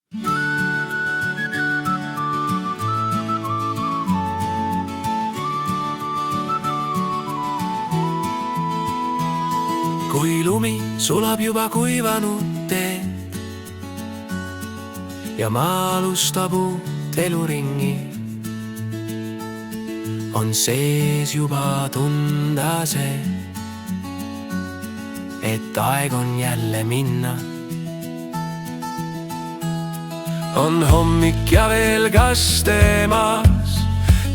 Kui lumi sulab juba kuivanud teed ja maa alustab uut eluringi, on sees juba tunda see, et aeg on jälle minna. On hommik ja veel kaste maas,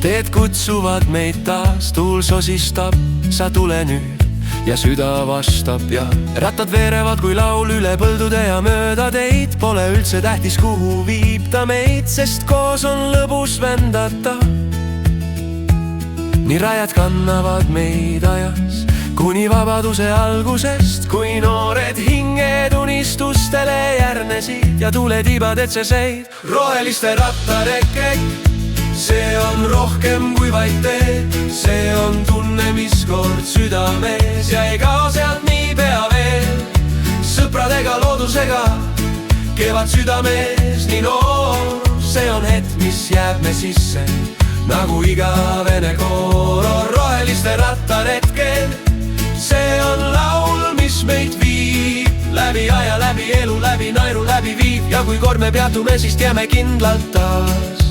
teed kutsuvad meid taas, tuul sosistab, sa tule nüüd. Ja süda vastab ja rattad veerevad kui laul üle põldude ja mööda teid. Pole üldse tähtis, kuhu viib ta meid, sest koos on lõbus vändata. Nii rajad kannavad meid ajas kuni vabaduse algusest, kui noored hinged unistustele järnesid ja tuletibad etseseid. Roheliste rattarekek, see on rohkem kui vaid tee, see on tunne, mis kord südames ja ei kao sealt niipea veel. Sõpradega, loodusega, kevad südames nii noor, see on hetk, mis jääb me sisse nagu igavene koor. Roheliste rattaretkel, see on laul, mis meid viib läbi aja, läbi elu, läbi naeru, läbi viib. Ja kui kord me peatume, siis teame kindlalt taas,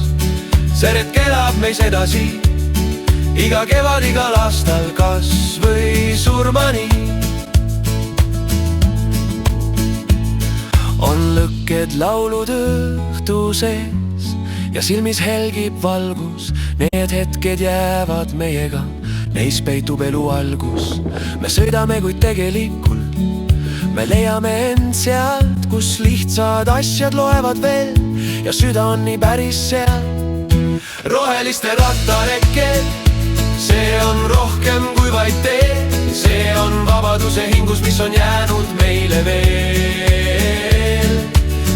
see retk elab meis edasi, iga kevad, igal aastal, kas või surmani. On lõkked laulud õhtu sees ja silmis helgib valgus. Need hetked jäävad meiega, neis peitub elu algus. Me sõidame, kuid tegelikult me leiame end sealt, kus lihtsad asjad loevad veel ja süda on nii päris seal. Roheliste rattarekkel, see on rohkem kui vaid tee, see on vabaduse hingus, mis on jäänud meile veel.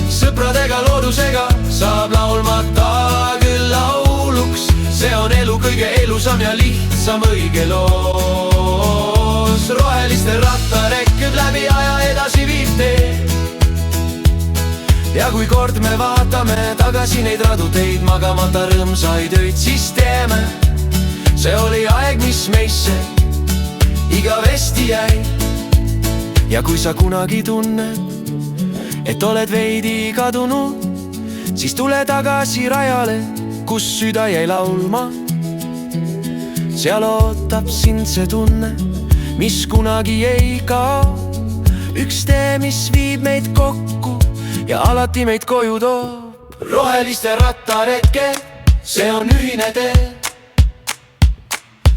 Sõpradega, loodusega saab laulmata küll lauluks, see on elu kõige elusam ja lihtsam õige loos. Roheliste rattarekkel läbi aja edasi viib tee. Ja kui kord me vaatame tagasi neid radu teid, magamata rõõmsaid öid, siis teeme, see oli aeg, mis meisse igavesti jäi. Ja kui sa kunagi tunned, et oled veidi kadunud, siis tule tagasi rajale, kus süda jäi laulma. Seal ootab sind see tunne, mis kunagi ei kao. Üks tee, mis viib meid kokku ja alati meid koju toob. Roheliste rattaretkel, see on ühine tee,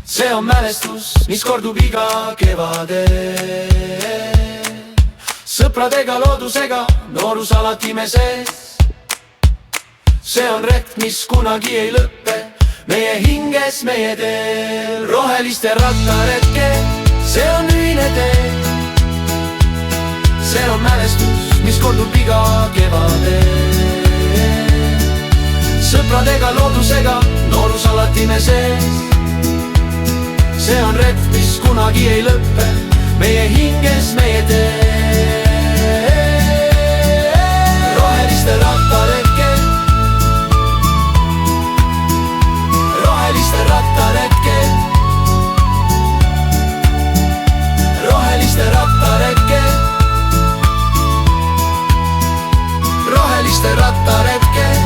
see on mälestus, mis kordub iga kevadel. Sõpradega, loodusega, noorus alati me sees, see on retk, mis kunagi ei lõppe, meie hinges, meie teel. Roheliste rattaretkel, see on ühine tee, see on mälestus, mis kordub iga kevadel. Sõpradega, loodusega, noorus alati me sees, see on retk, mis kunagi ei lõppe, meie hinges, meie teel. Roheliste rattaretkel, roheliste rattaretkel, roheliste rattaretkel, roheliste rattaretkel.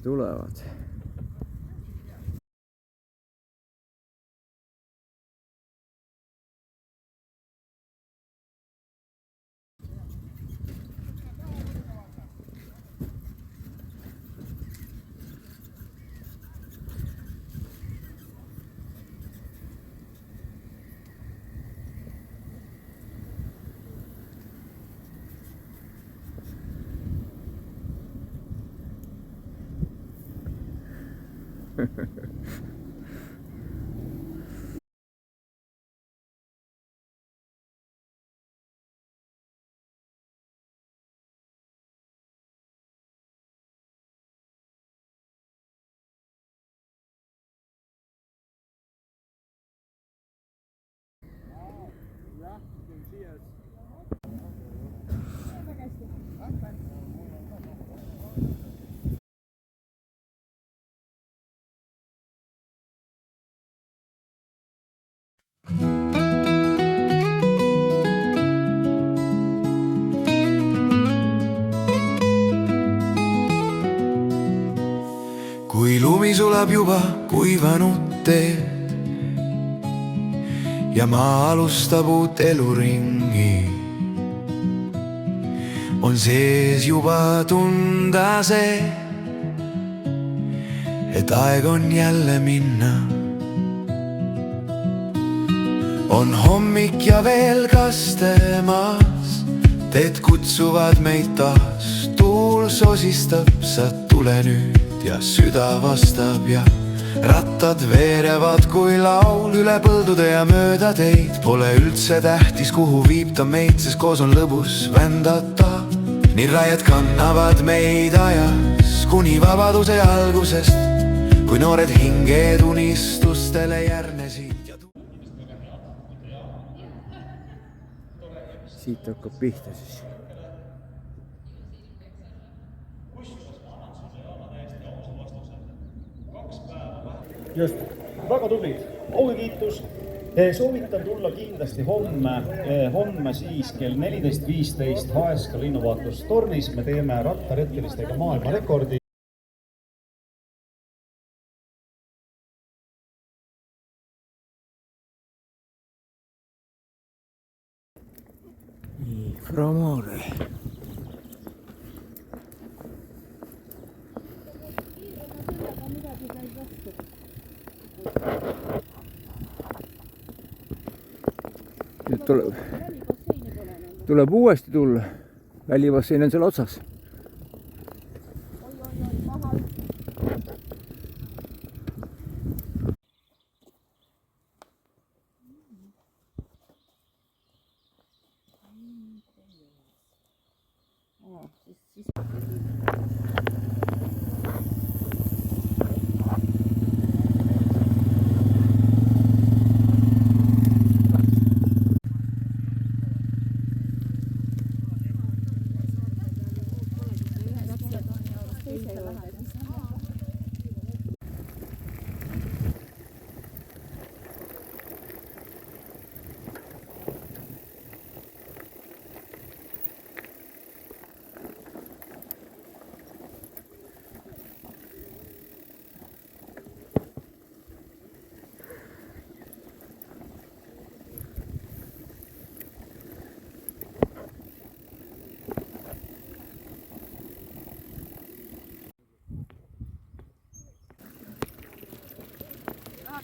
tulevad. Kui lumi sulab juba kuivanud tee ja maa alustab uut eluringi, on sees juba tunda see, et aeg on jälle minna. On hommik ja veel kastemas, teed kutsuvad meid taas. Tuul sosistab, sa tule nüüd ja süda vastab ja rattad veerevad kui laul üle põldude ja mööda teid. Pole üldse tähtis, kuhu viib ta meid, sest koos on lõbus vändata. Nii raied kannavad meid ajas kuni vabaduse algusest, kui noored hinged unistustele järnesid. Siit hakkab pihta siis. Just, väga tublid, aukiitus. Soovitan tulla kindlasti homme siis kell 14.15 HSK linnuvaatustornis. Me teeme rattarettelistega maailmarekordi. Framore. Nüüd tuleb uuesti tulla. Välibassein on seal otsas.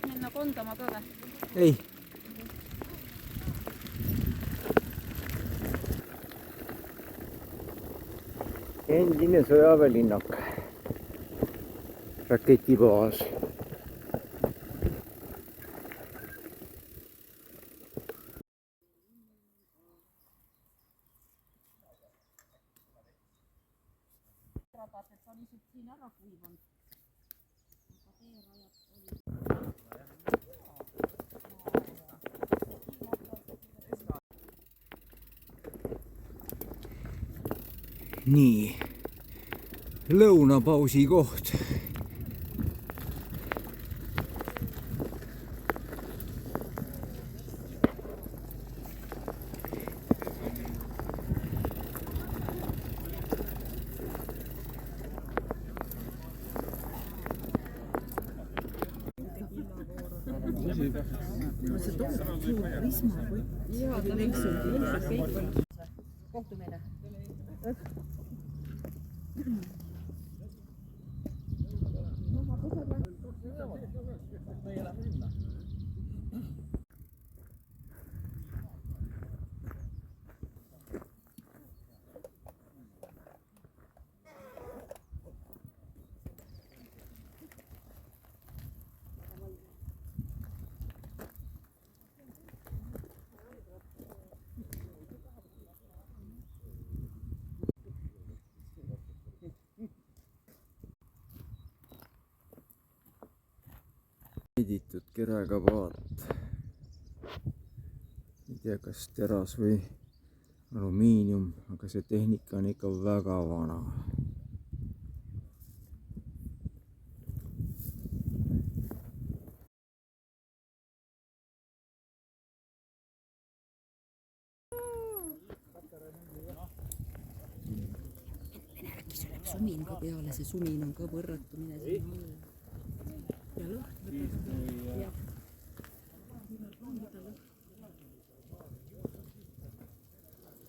Minna kondama ka või? Ei. Endine sõjaväelinnak. Raketibaas. See oli siin ära kuivanud. Nii, lõunapausi koht. kohtumine. Heiditud kerega paat. Ei tea, kas teras või alumiinium, aga see tehnika on ikka väga vana. Äkki tuleb sumin ka peale, see sumin on ka võrratumine siin all. Ja lõht võtab ja.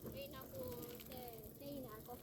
Või nagu see teine koht.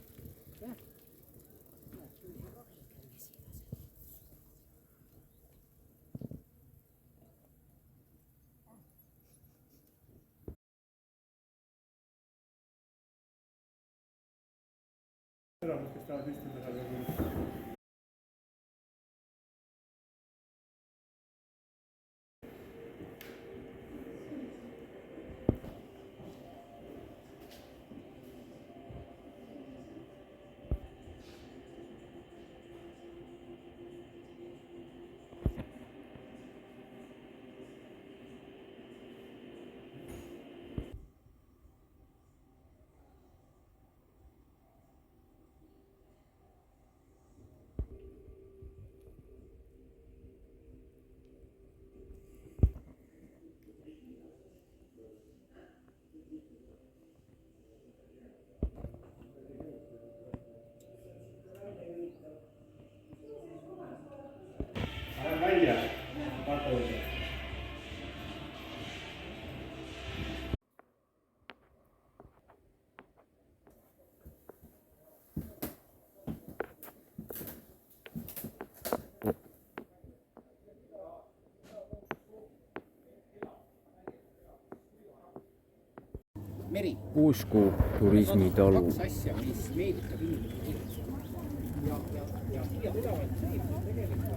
Välja, katuse. Meri. Kuusku turismitalu. Kaks asja, mis meelitab inimesi kindlasti. Ja siia tulevad see, tegelikult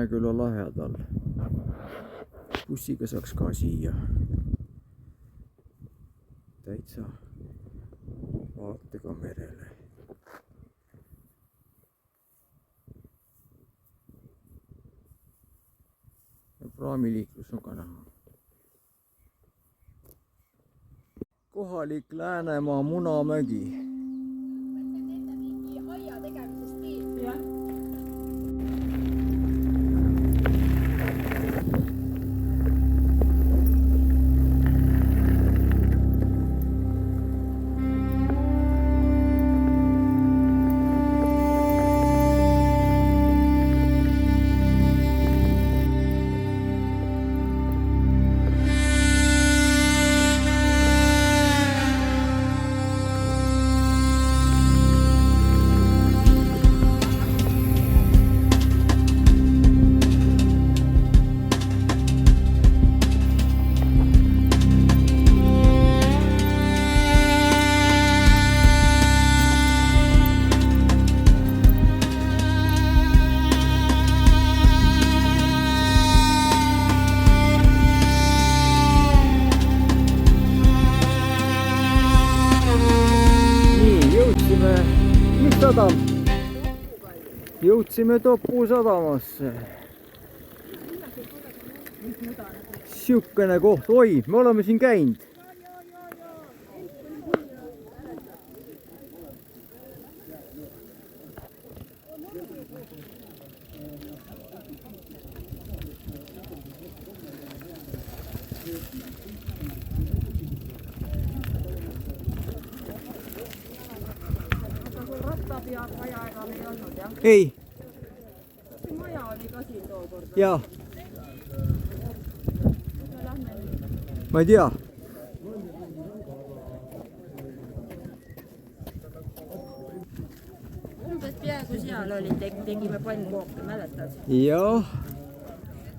Mäeküla lähedal. Bussiga saaks ka siia. Täitsa vaatega merele. Ja praamiliiklus on ka näha. Kohalik Läänemaa Munamägi. aia tegemisest nii. jah. Jõudsime Topu sadamasse. Siukene koht, oi, me oleme siin käinud. Rattapead maja ega ei olnud, jah? Ei. See maja oli ka siin tookord. Jaa. Ma ei tea. Umbes peaaegu seal oli, tegime pannkooke, mäletad? Jah.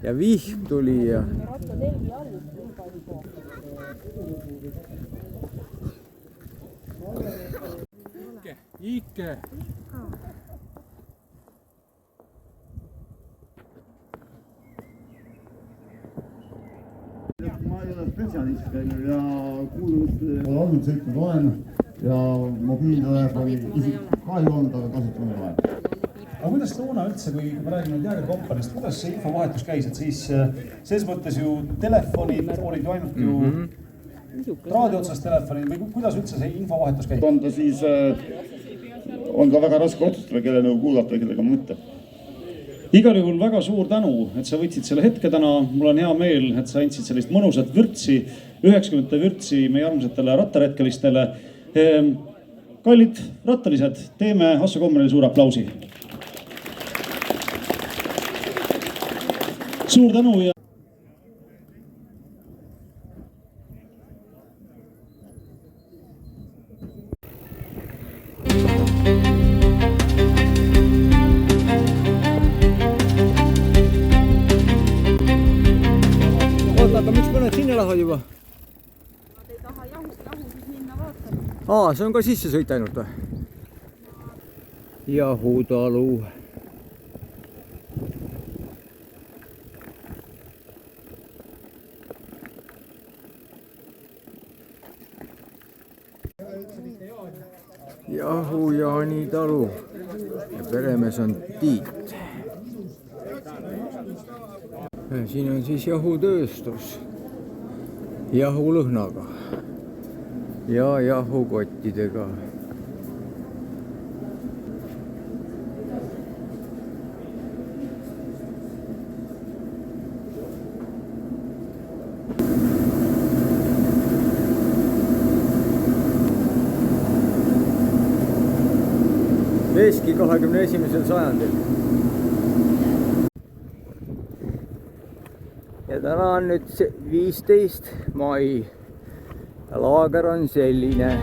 Ja vihm tuli ja... Rattatelgi all nii pannkooke. Ikke. Ma ei ole spetsialist käinud ja kuulnud, olen olnud sõitnud olen ja mobiiltelefoni isik ka ei olnud, aga kasutanud olen. Aga kuidas toona üldse, kui me räägime jäägerkompanist, kuidas see infovahetus käis, et siis selles mõttes ju telefonid olid ju ainult ju raadio otsast telefonid või kuidas üldse see infovahetus käis? On ta siis, on ka väga raske otsustada, kelle nõu kuulata ja kellega mitte. Igal juhul väga suur tänu, et sa võtsid selle hetke täna. Mul on hea meel, et sa andsid sellist mõnusat vürtsi, 90. vürtsi meie armsatele rattaretkelistele. Kallid rattalised, teeme Hasso Kommerile suure aplausi. Suur tänu ja... Aga miks mõned sinna lähevad juba? Nad ei taha jahu, siis minna vaatama. Aa, see on ka sisse sõit ainult või? Jahutalu. Jahu-Jaani talu. Ja peremees on Tiit. Siin on siis jahutööstus jahulõhnaga ja jahukottidega. Veski 21. sajandil. Ja täna on nüüd 15. mai ja laager on selline.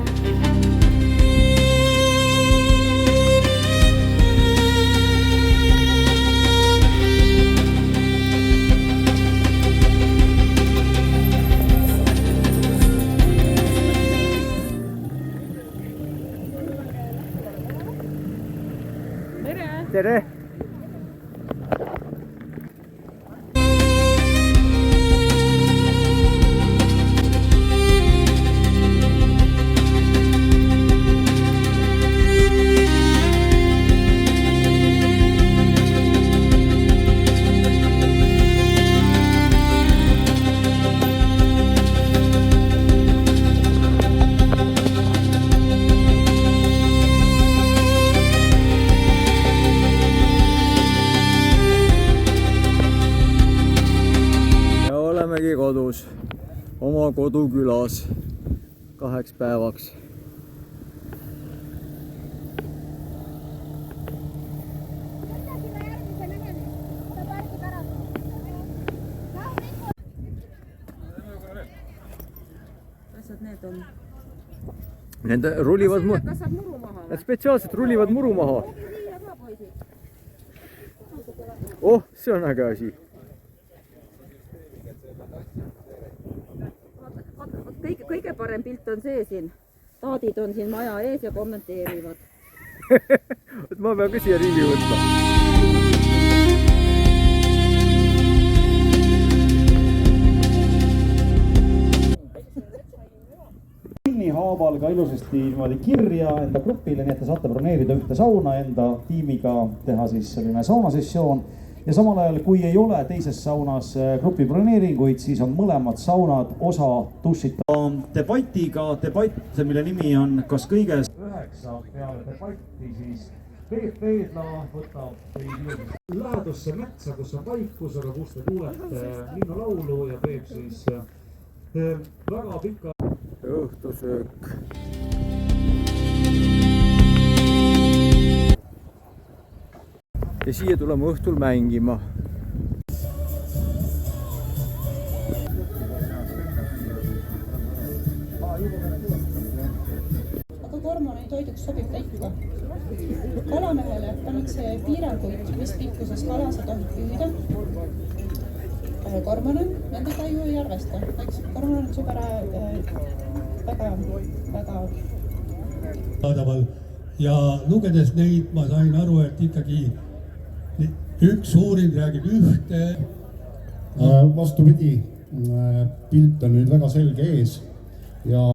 Tere! oma kodukülas 2 päevaks. Need on. Nende rulivad Kas saab muru maha? Nad spetsiaalselt rulivad muru maha. Oh, see on äge asi. Kõige parem pilt on see siin. Taadid on siin maja ees ja kommenteerivad. Ma pean ka siia riigi võtma. Haaval ka ilusasti niimoodi kirja enda grupile, nii et te saate broneerida ühte sauna enda tiimiga, teha siis selline saunasessioon. Ja samal ajal, kui ei ole teises saunas grupi broneeringuid, siis on mõlemad saunad osa dušita. Debatiga, debatt, mille nimi on kas kõiges 9 peale debatti, siis Peep Veedla võtab teid lähedusse metsa, kus on vaikus, aga kus te kuulete linnulaulu ja teeb siis väga pika õhtusöök. Ja siia tuleme õhtul mängima. Aga kormoni toiduks sobib ka ikka. Kalamehele pannakse piiranguid, mis pikkuses kala sa tohid püüda. Kormon on, nendega ju ei arvesta. Kormon on super väga saadaval ja lugedes neid ma sain aru, et ikkagi üks uuring räägib ühte. Vastupidi, pilt on nüüd väga selge ees ja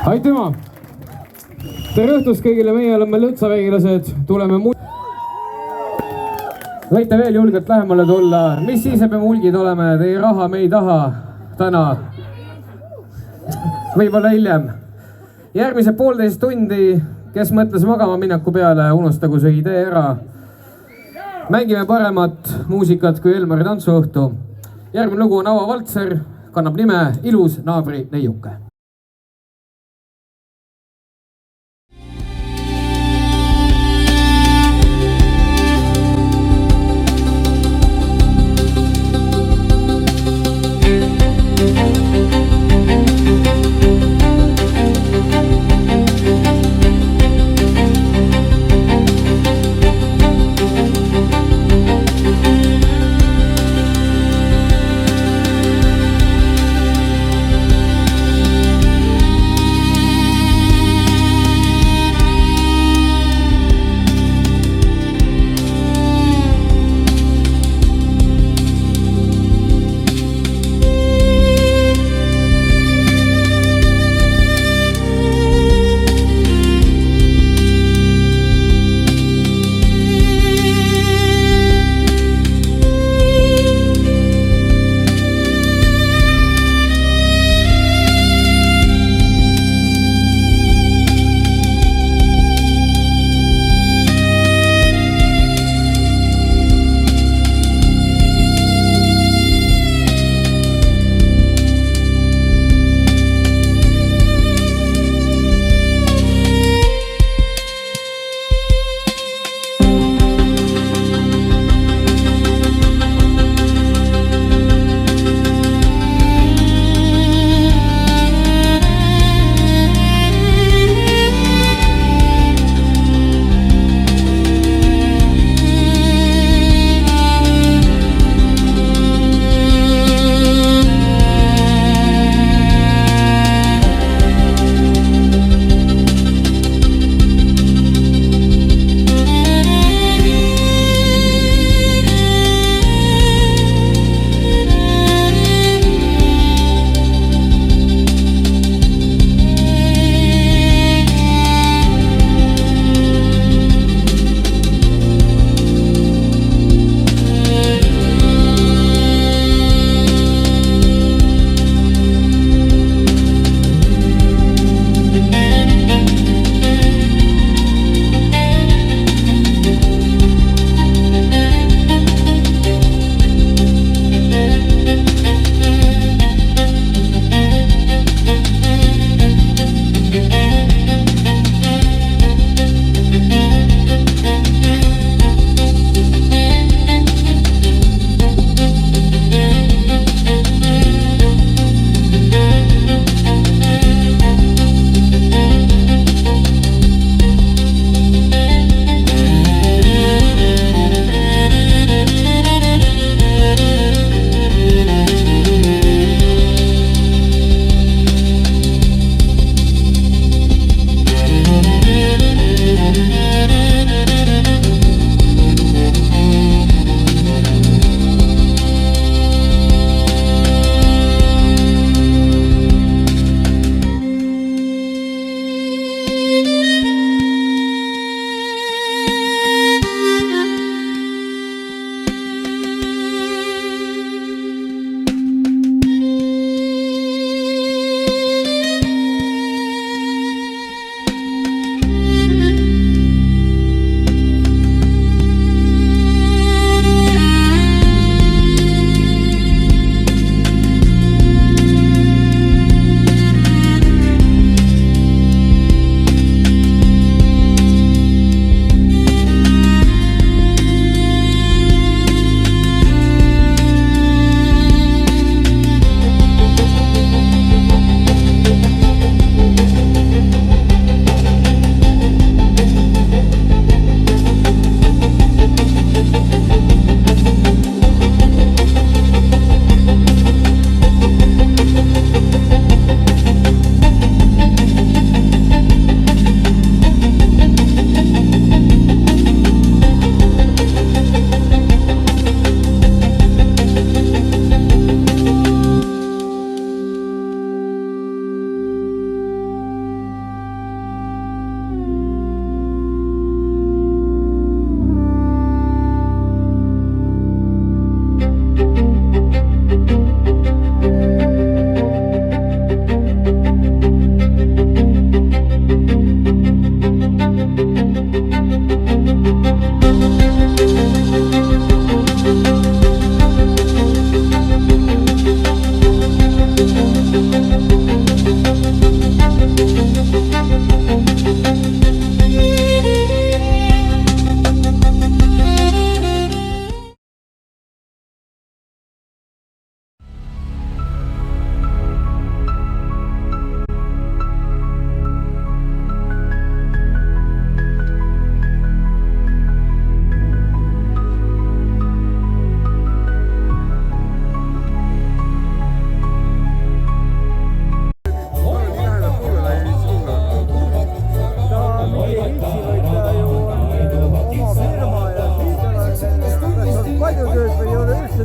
Aitüma! Tere õhtust kõigile, meie oleme lõtsaveegilased, tuleme võite veel julgelt lähemale tulla, mis siis, et me mulgid oleme, teie raha me ei taha täna, võib-olla hiljem. Järgmise 1,5 tundi, kes mõtles magama mineku peale, unustagu see idee ära. Mängime paremat muusikat kui Elmari tantsuõhtu. Järgmine lugu on Avo Valtser, kannab nime Ilus naabri neiuke.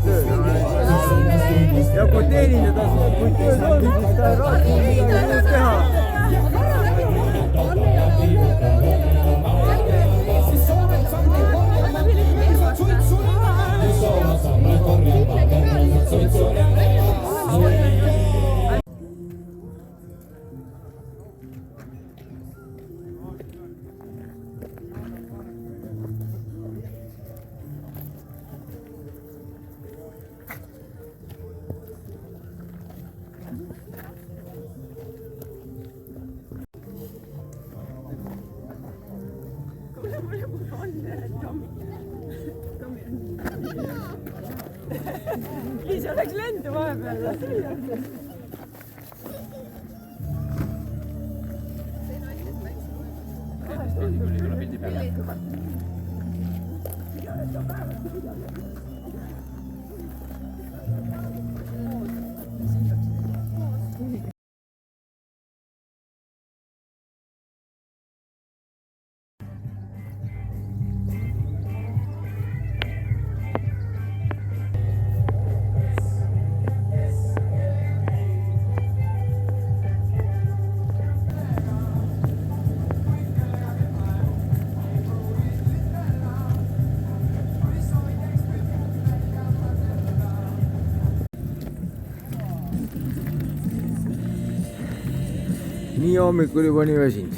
see töö? ja kui teenida tasu, kui tööd on, siis ta ei raatsi midagi muud teha. Liis oleks lendu vahepeal. nii hommikul juba nii väsinud.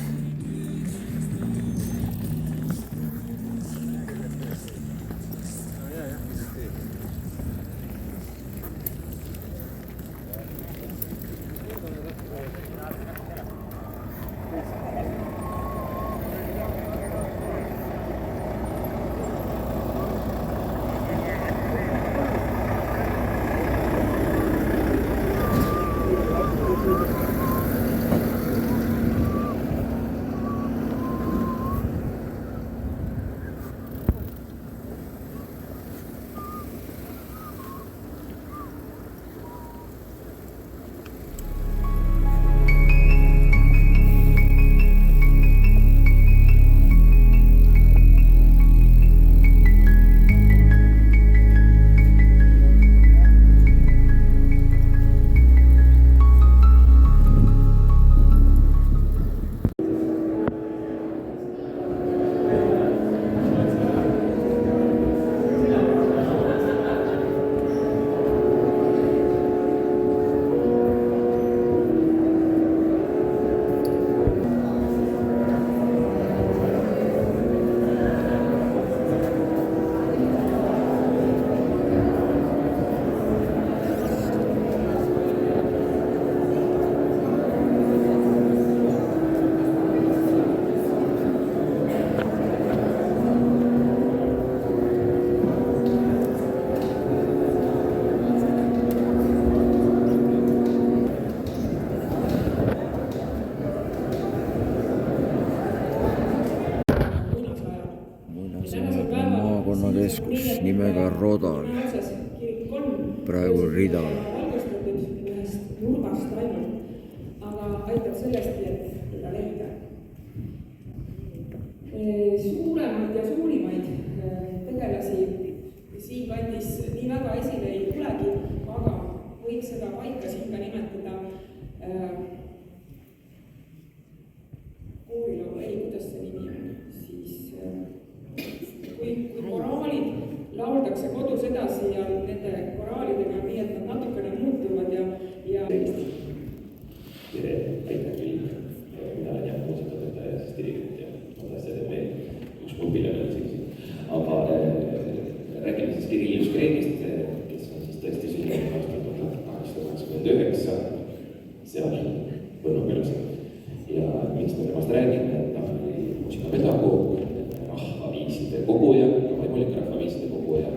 maakonnakeskus nimega Rodal, praegu Ridal. nurgast ainult, aga aitab sellestki, et teda leida. Suuremaid ja suurimaid tegelasi siinkandis nii väga esile ei tulegi, aga võiks seda paika siin ka nimetada koorilaulu, kuidas see nimi on, siis kui koraalid lauldakse kodus edasi ja nende koraalidega nii, et nad natukene muutuvad ja aitäh küll, mina olen jah muusikatöötaja, siis dirigent ja asja teeb veel üks puupilevel selliseid. Aga räägime siis Kirill Kreegist, kes on siis tõesti sündinud aastal 1889 seal Võnnu-Külas. Ja miks me temast räägime, et ta oli muusikapedagoog, rahvaviiside koguja, võimalik rahvaviiside koguja,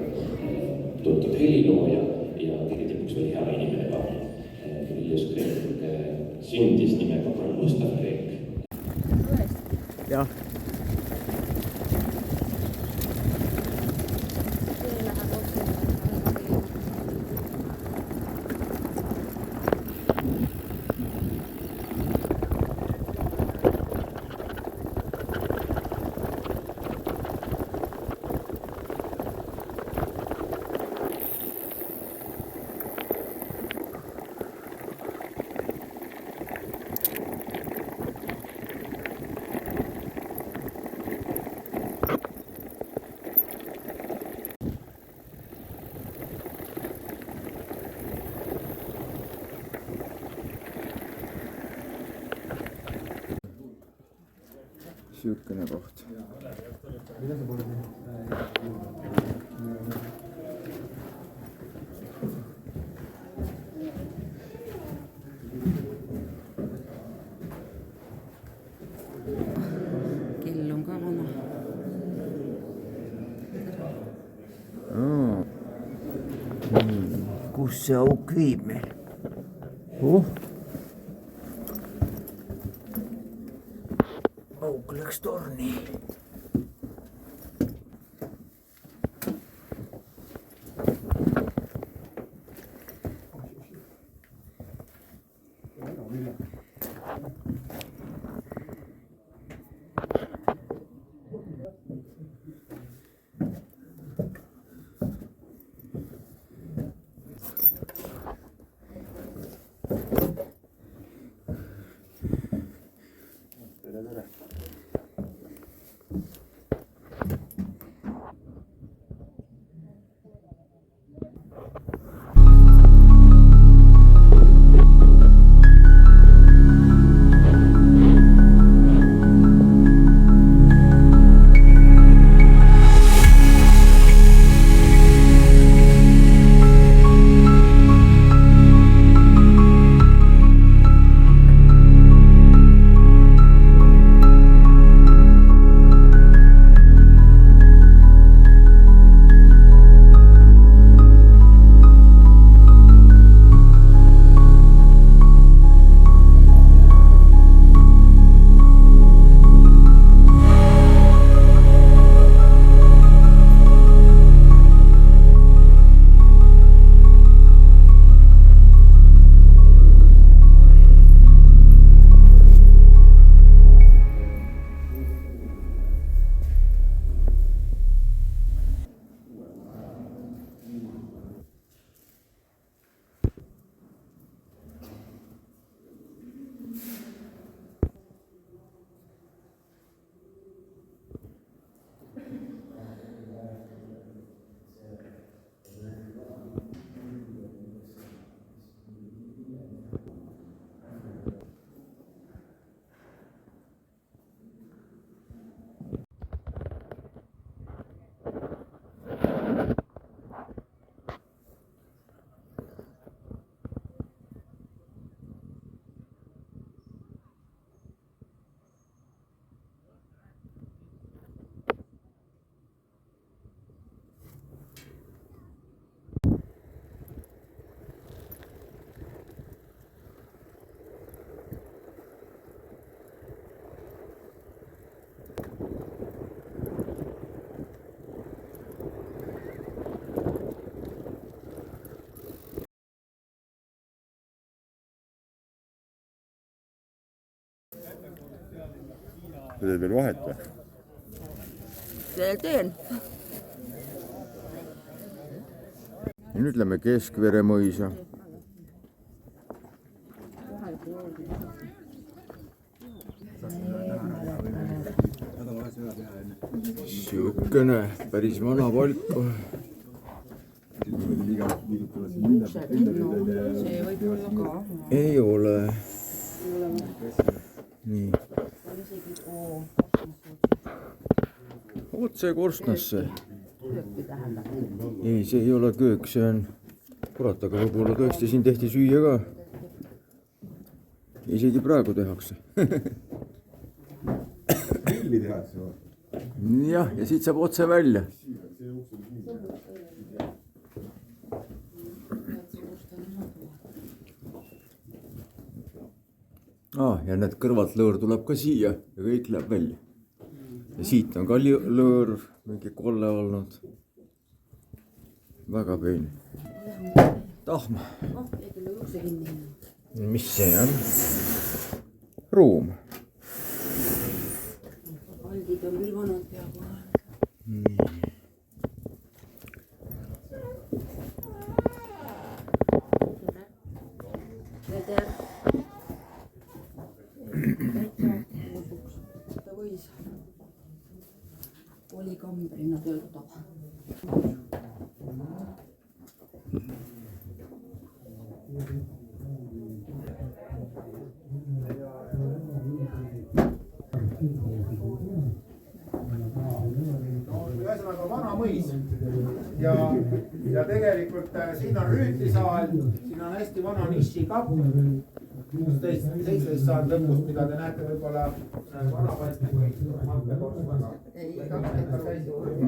tuntud helilooja ja kõige tipuks oli hea inimene ka. Kirill Kreek sündis nimega Gustav Kreek. Jah. Siukene koht. Kell on ka vana. Kus see auk viib meil? Auk läks torni. Sa teed veel vahet või? Teen. Ja nüüd lähme Keskvere mõisa. Siukene päris vana palk. Ei ole. Nii. Otse korstnasse. Ei, see ei ole köök, see on... Kurat, aga võib-olla tõesti siin tehti süüa ka. Isegi praegu tehakse. Jah, ja siit saab otse välja. Ja need kõrvalt lõõr tuleb ka siia ja kõik läheb välja. Ja siit on ka lõõr, mingi kolle olnud. Väga pööni. Tahma. Mis see on? Ruum. Aldid on küll vanad peaaegu. Veder. Ta võis. Oli kambrina töötab. ja tegelikult siin on rüütlisaal, siin on hästi vana nišikapp, 16-17 sajand lõpus, mida te näete võib-olla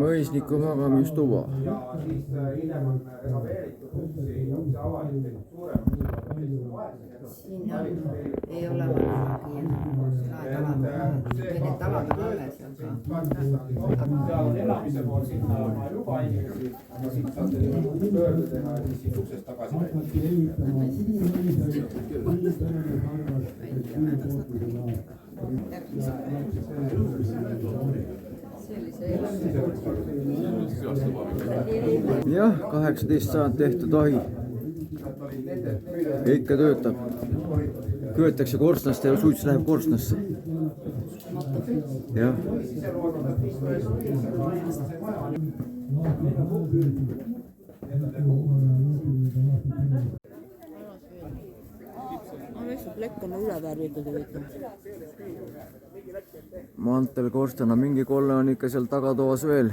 mõisniku magamistuba. ja siis hiljem on renoveeritud uksi avalikult suurem. Siin ei ole need talad on alles. Seal on elamise pool, sinna ma ei luba inimesi, aga siit saate pöörde teha ja siis uksest tagasi jah, 18 sajand tehtud ahi. Ikka töötab. Köetakse korstnasse ja suits läheb korstnasse. Jah. Plekk on üle värvitud huvitav. Mantel korstena mingi kolle on ikka seal tagatoas veel.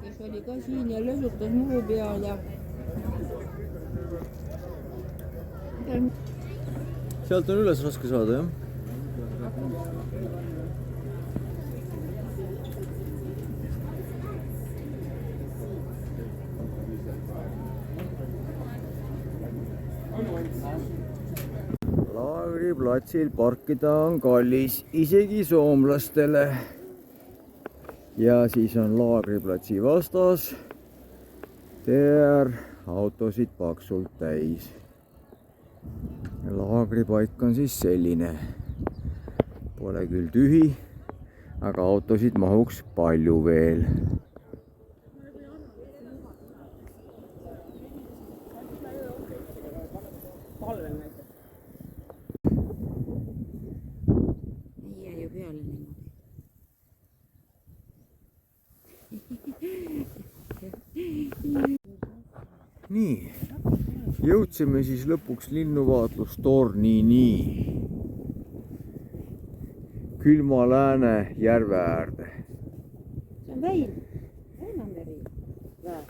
Kes oli ka siin ja lösutas muru peal ja sealt on üles raske saada, jah? Laagriplatsil parkida on kallis isegi soomlastele. Ja siis on Laagriplatsi vastas teer autosid paksult täis. Laagripaik on siis selline. Pole küll tühi, aga autosid mahuks palju veel. ei jää ju peale niimoodi. Nii, jõudsime siis lõpuks linnuvaatlustornini külma Lääne järve äärde. See on Väin, Väinameri väär.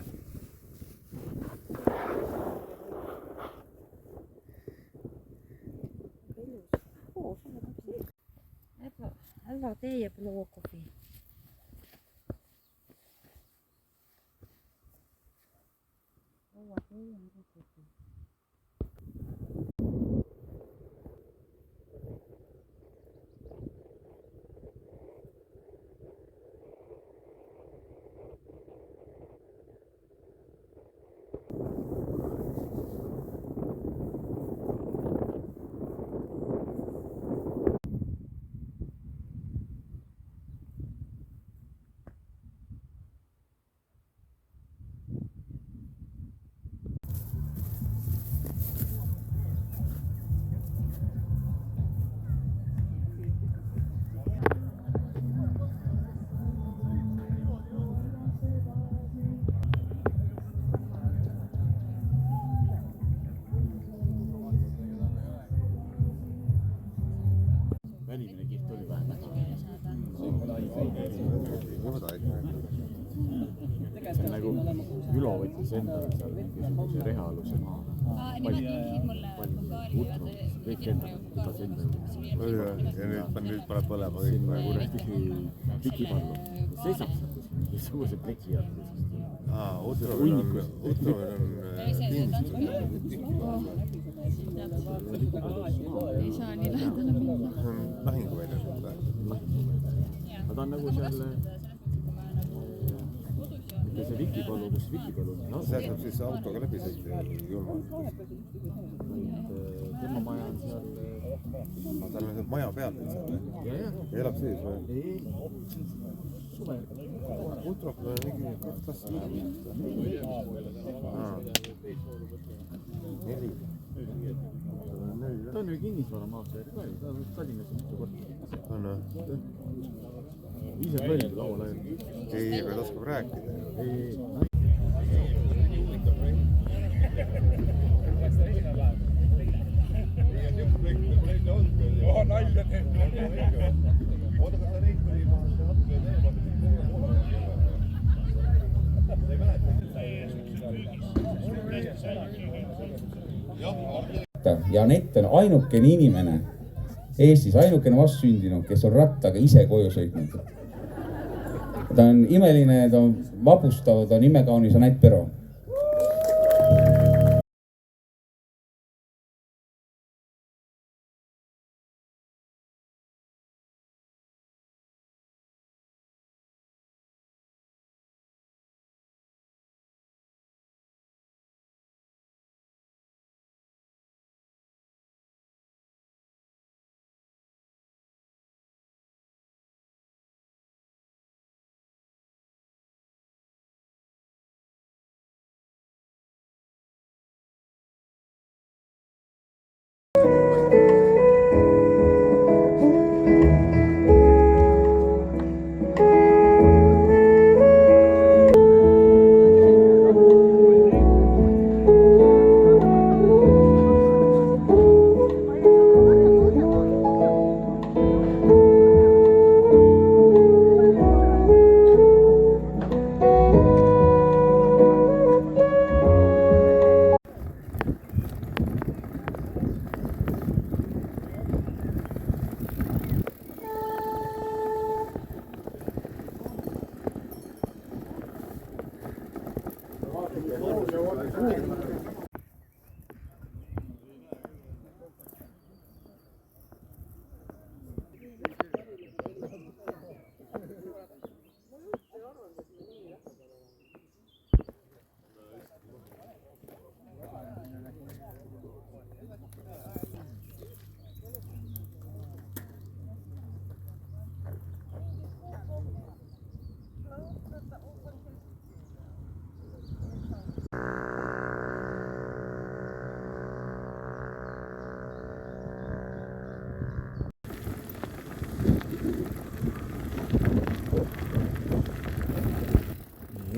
Ära tee ja blå kohvi. välimine kiht oli vähemalt. See nagu Ülo võttis endale seal mingisuguse rehaluse maha. Kõik endale võtas endale. Ja nüüd paneb põlema kõik. Siin nagu tikipallu. Seisab seal niisuguse pleki all. Otrovil on kindlasti ei saa nii lähedale minna. lahinguväljas. ta on nagu seal mitte see Vikipalu, kus Vikipalu on. See saab siis autoga läbi sõita julma. Tema maja on seal... Tal on maja peal seal või? Ja elab sees või? Ei, suve. Utrop on mingi 2 klassi. 4. Ta on ju kinnisvaramaakler ka, ta on Tallinnas mitu korda. On või? Ise välja laua läinud. Ei, aga ta oskab rääkida. Ei. Ja Anett on ainukene inimene Eestis, ainukene vastsündinud, kes on rattaga ise koju sõitnud. Ta on imeline, ta on vapustav, ta on imekaunis Anett Pero.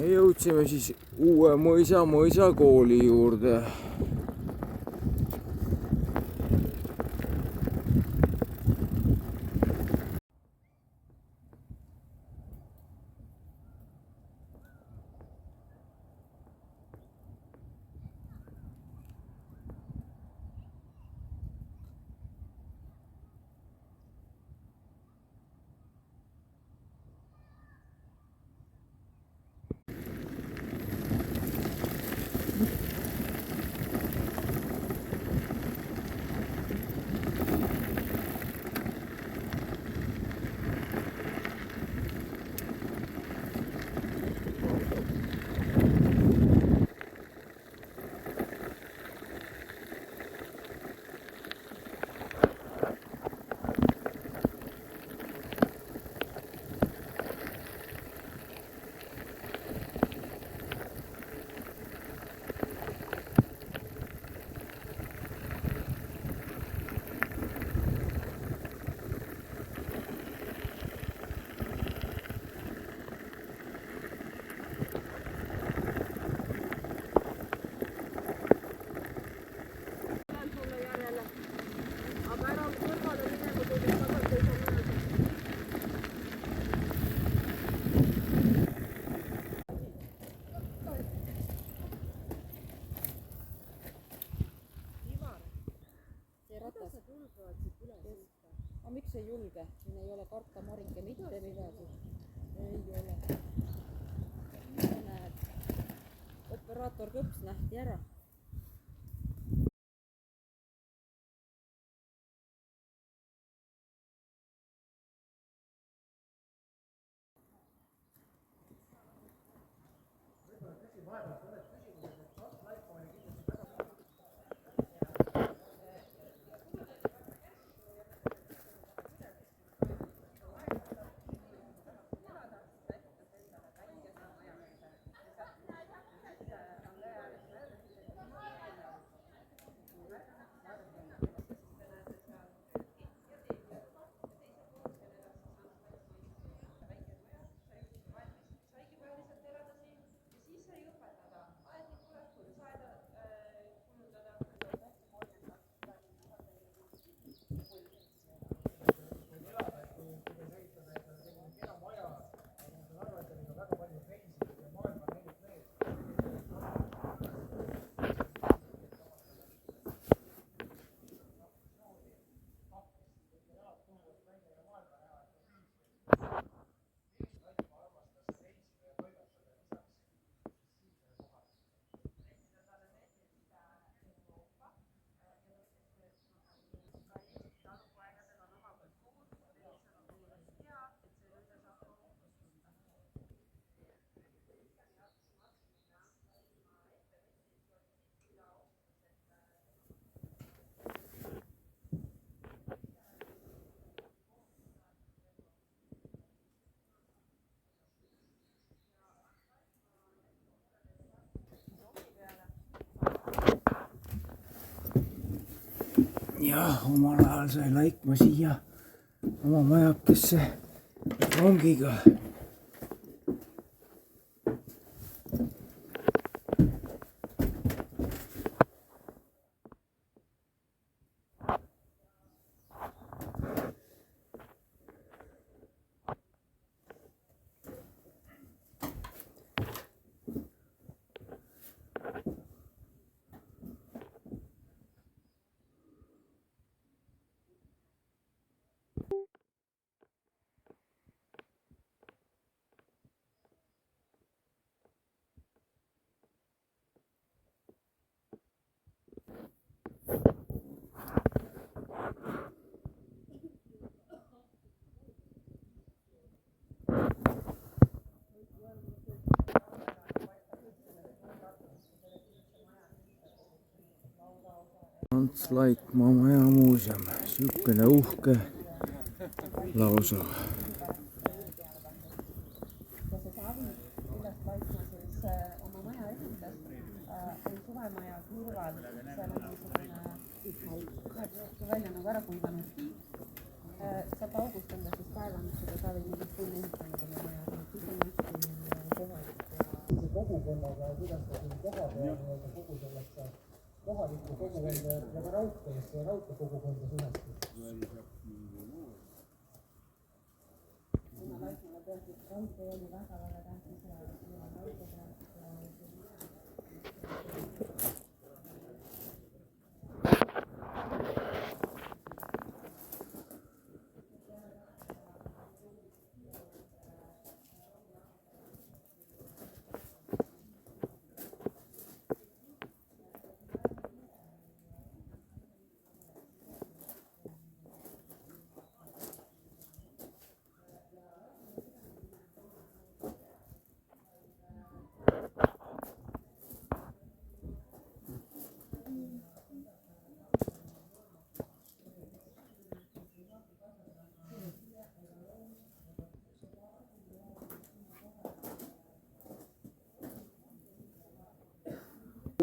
Jõudsime siis Uue Mõisa kooli juurde. Aga miks ei julge? Siin ei ole karta Marike mitte midagi. Ei ole. Näed, operaator Kõps nähti ära. jah, omal ajal sai Laikmaa siia oma majakesse rongiga. Ants Laikmaa majamuuseum, siukene uhke lausa. oma maja ehitas, oli suvemaja kõrval, seal on niisugune välja nagu ära kuivanud tiib. Saab august anda siis kaevanud seda, sa olid mingit tunni ehitanud oma maja. Kogukonnaga, kuidas ta siin koha peal kogu sellesse kohalikku kogukonda ja ka raudteekogukonda suhestus. Laikmaale tõesti raudtee oli väga-väga tähtis ja raudtee pealt.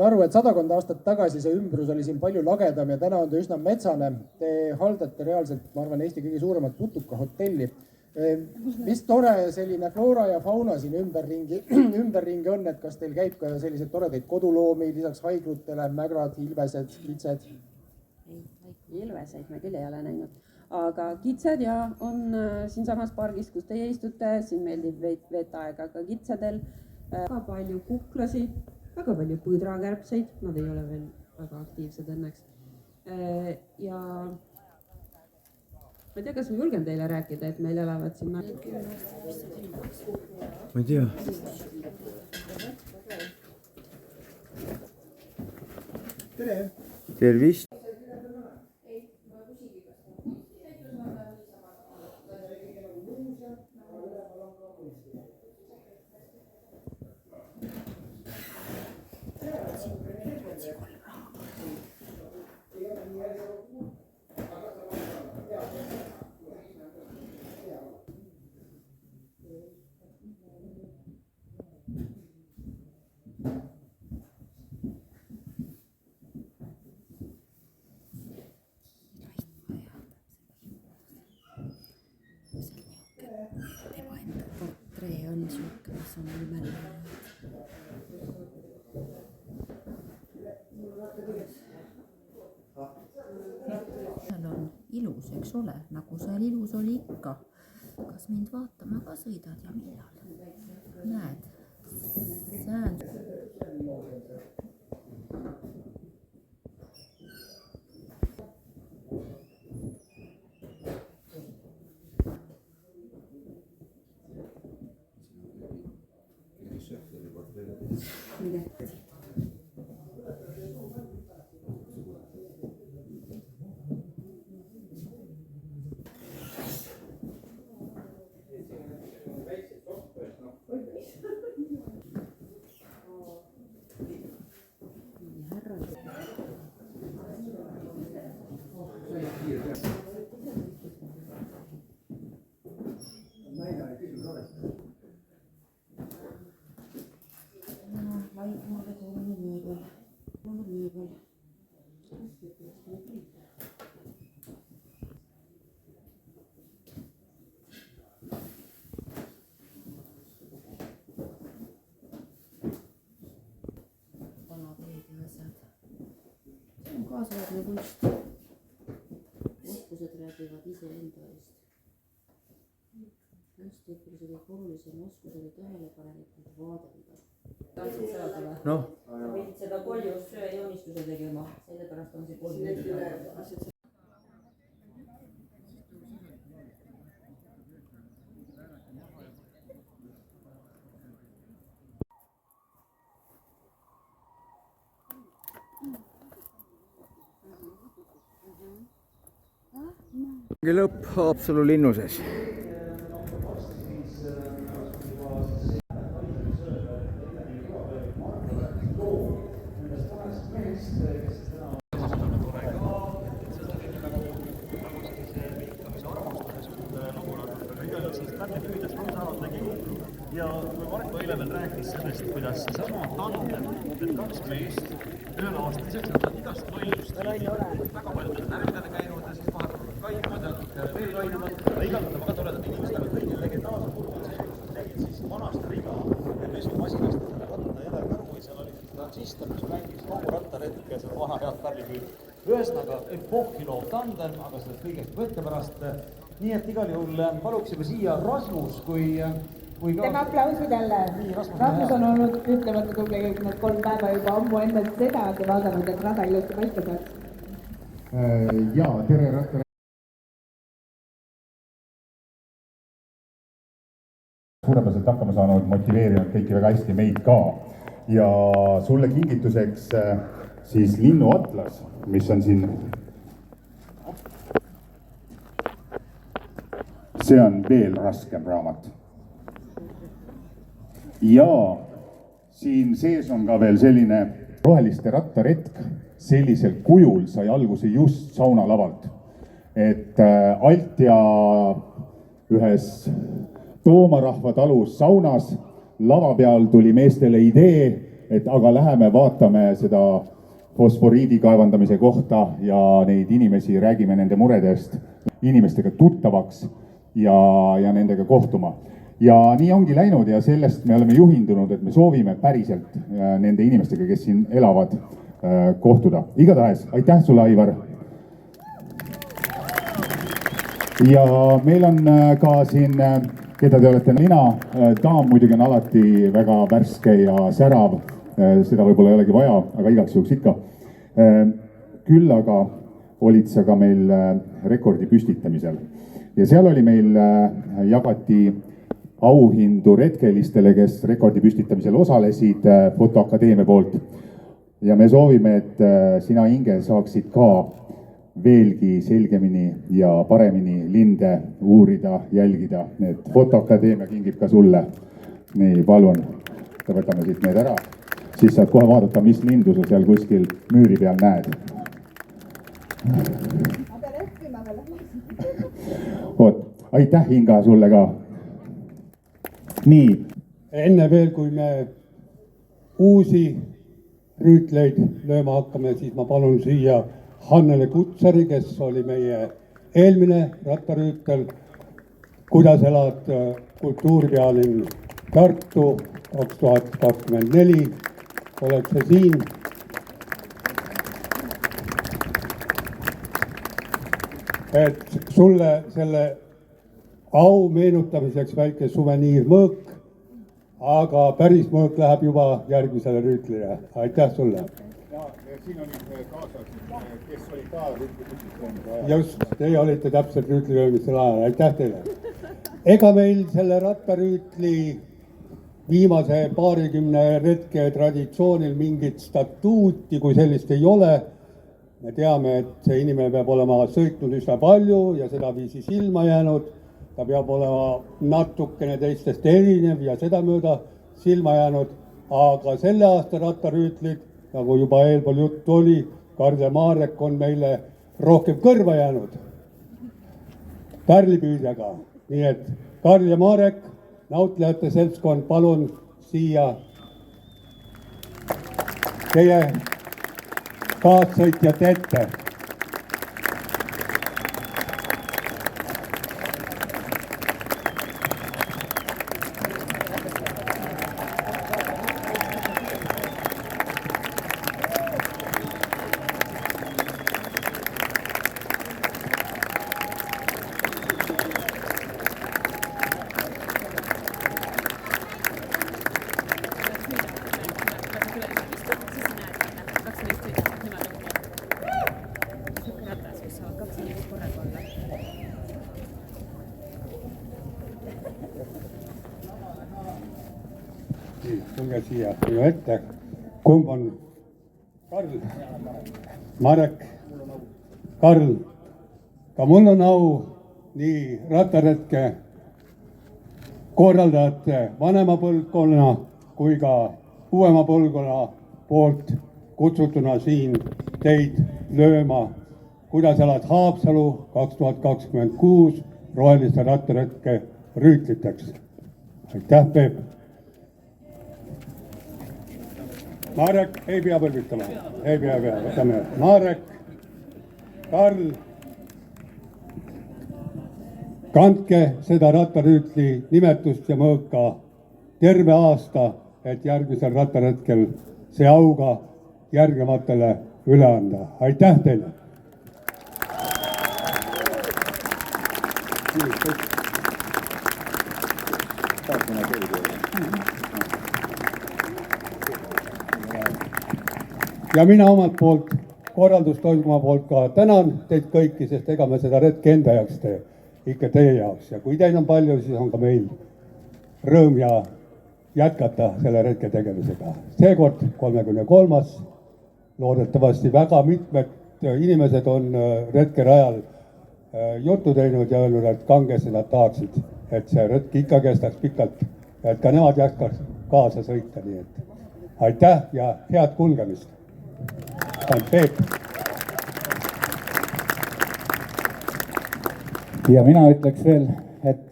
aru, et sadakond aastat tagasi see ümbrus oli siin palju lagedam ja täna on ta üsna metsane. Te haldate reaalselt, ma arvan, Eesti kõige suuremat putukahotelli. Mis tore selline floora ja fauna siin ümberringi on, et kas teil käib ka selliseid toredaid koduloomi lisaks haiglutele, mägrad, ilvesed, kitsed? Ilveseid me küll ei ole näinud, aga kitsed ja on siinsamas pargis, kus teie istute, siin meeldib veeta aega ka kitsedel. Väga palju kuklasi, väga palju põdrakärbseid, nad ei ole veel väga aktiivsed õnneks. Ja ma ei tea, kas ma julgen teile rääkida, et meil elavad siin... Ma ei tea. Tere! Tervist! Tema enda portree on siuke, mis on imeline. Seal on ilus, eks ole, nagu seal ilus oli ikka. Kas mind vaatama ka sõidad ja millal? Näed, sään. kaasaegne kunst. Oskused räägivad iseenda eest. Kunstiõpiluse kõik olulisem oskus oli tähelepanelikult vaadelda. Tahtsid saada või? Noh. Pidid seda koljus joonistuse tegema, sellepärast on see kolju. lõpp Haapsalu linnuses. ja kui Marko eile veel rääkis sellest, kuidas seesama tandem, need kaks meest ühel aastal isegi saavad igast lollust väga paljudel närvidele käinud ja siis vahepeal kaimad ja veel kainamad. Igalt väga toredad inimesed, aga kõigil legendaarne lugu on see, kus tegid siis vanast riga ja pesumasinast selle ratta jälekaru ja seal oli siis transister, mis mängis kogu rattaretke selle vana head pärlipüüd. Ühesõnaga epohhi loov tandem, aga sellest kõigest võtke pärast. Nii et igal juhul paluksime siia Rasmus, kui Teeme aplausid jälle. Rasmus on olnud ütlemata tubli kõik need 3 päeva juba ammu enne seda, vaadanud, et rada ilusti paika saaks. Jaa, tere ratta. Suurepäraselt hakkama saanud, motiveerinud kõiki väga hästi, meid ka. Ja sulle kingituseks siis linnuatlas, mis on siin. See on veel raskem raamat. Ja siin sees on ka veel selline roheliste rattaretk, sellisel kujul sai alguse just saunalavalt. Et Altja ühes Toomarahva talus saunas lava peal tuli meestele idee, et aga läheme vaatame seda fosforiidi kaevandamise kohta ja neid inimesi, räägime nende muredest, inimestega tuttavaks ja nendega kohtuma. Ja nii ongi läinud ja sellest me oleme juhindunud, et me soovime päriselt nende inimestega, kes siin elavad, kohtuda. Igatahes, aitäh sulle, Aivar! Ja meil on ka siin, keda te olete mina, Taam muidugi on alati väga värske ja särav, seda võib-olla ei olegi vaja, aga igaks juhuks ikka. Küll aga olid sa ka meil rekordi püstitamisel ja seal oli meil, jagati auhindu retkelistele, kes rekordi püstitamisel osalesid Fotoakadeemia poolt. Ja me soovime, et sina, Inge, saaksid ka veelgi selgemini ja paremini linde uurida, jälgida. Need Fotoakadeemia kingib ka sulle. Nii, palun, võtame siit need ära. Siis saad kohe vaadata, mis lindu sa seal kuskil müüri peal näed. Oot, aitäh, Inga, sulle ka. Nii. Enne veel, kui me uusi rüütleid lööma hakkame, siis ma palun siia Hannele Kutsari, kes oli meie eelmine rattarüütel. Kuidas elad kultuuripealinn Tartu 2024? Oled sa siin? Et sulle selle au meenutamiseks väike suveniirmõõk, aga päris mõõk läheb juba järgmisele rüütlile. Aitäh sulle! Ja siin oli kaasas, kes oli ka rüütlipüstitusel. Just, teie olite täpselt rüütlilöömisel ajal. Aitäh teile! Ega meil selle rattarüütli viimase paarikümne retke traditsioonil mingit statuuti kui sellist ei ole. Me teame, et see inimene peab olema sõitnud üsna palju ja seda viisi silma jäänud. Ta peab olema natukene teistest erinev ja seda mööda silma jäänud. Aga selle aasta rattarüütlid, nagu juba eelpool juttu oli, Karl Marek on meile rohkem kõrva jäänud pärlipüüdjaga. Nii et Karl ja Marek, nautlejate seltskond, palun siia teie kaassõitjate ette. nii, tulge siia minu ette. Kumb on? Karl? Marek? Karl? Ka mul on au nii rattaretke korraldajate vanema põlvkonna kui ka uuema põlvkonna poolt kutsutuna siin teid lööma, kuidas elad Haapsalu 2026 roheliste rattaretke rüütliteks. Aitäh, Peep! Marek ei pea põlvitama, ei pea, võtame Marek, Karl. Kandke seda rattarüütli nimetust ja mõõka terve aasta, et järgmisel rattaretkel see auga järgnevatele üle anda. Aitäh teile! Ja mina omalt poolt, korraldustoimkonna poolt ka tänan teid kõiki, sest ega me seda retke enda jaoks tee, ikka teie jaoks. Ja kui teil on palju, siis on ka meil rõõm ja jätkata selle retke tegemisega. Seekord 33. Loodetavasti väga mitmed inimesed on retke rajal juttu teinud ja öelnud, et kangesti nad tahaksid, et see retk ikka kestaks pikalt, et ka nemad jätkaks kaasa sõita. Nii et aitäh ja head kulgemist! Peep. Ja mina ütleks veel, et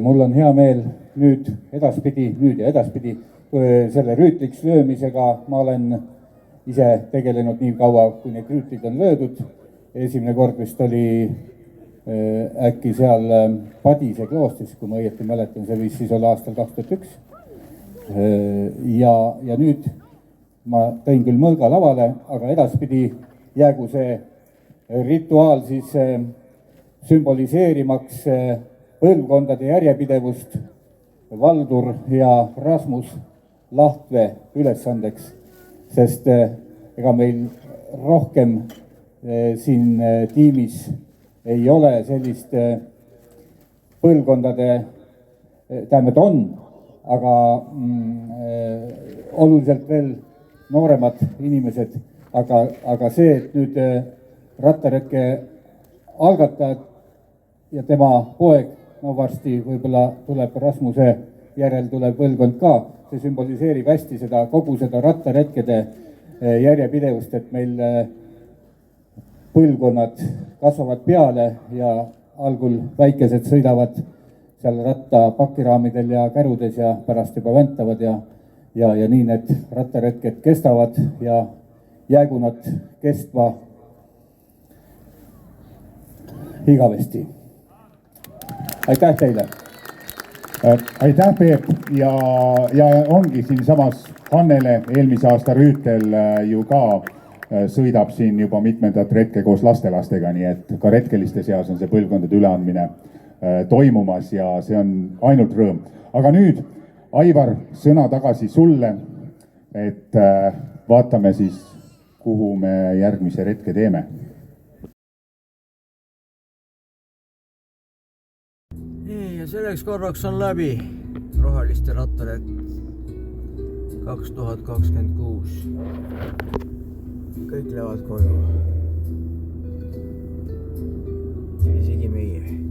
mul on hea meel nüüd ja edaspidi selle rüütliks löömisega ma olen ise tegelenud nii kaua, kui need rüütlid on löödud. Esimene kord vist oli äkki seal Padise kloostris, kui ma õieti mäletan, see võis siis olla aastal 2001. Ja nüüd ma tõin küll mõõga lavale, aga edaspidi jäägu see rituaal siis sümboliseerimaks põlvkondade järjepidevust Valdur ja Rasmus Lahtve ülesandeks, sest ega meil rohkem siin tiimis ei ole sellist põlvkondade, tähendab on, aga oluliselt veel nooremad inimesed, aga see, et nüüd rattaretke algatajad ja tema poeg, no varsti võib-olla tuleb Rasmuse järel tuleb põlvkond ka, see sümboliseerib hästi seda, kogu seda rattaretkede järjepidevust, et meil põlvkonnad kasvavad peale ja algul väikesed sõidavad seal ratta pakiraamidel ja kärudes ja pärast juba väntavad ja nii need rattaretked kestavad ja jäägu nad kestva igavesti. Aitäh teile! Aitäh, Peep! Ja ongi siinsamas Hannele eelmise aasta rüütel ju ka sõidab siin juba mitmendat retke koos lastelastega, nii et ka retkeliste seas on see põlvkondade üleandmine toimumas ja see on ainult rõõm. Aga nüüd, Aivar, sõna tagasi sulle, et vaatame siis, kuhu me järgmise retke teeme. Nii, ja selleks korraks on läbi roheliste rattaretk 2026. Kõik lähevad koju. Isegi meie.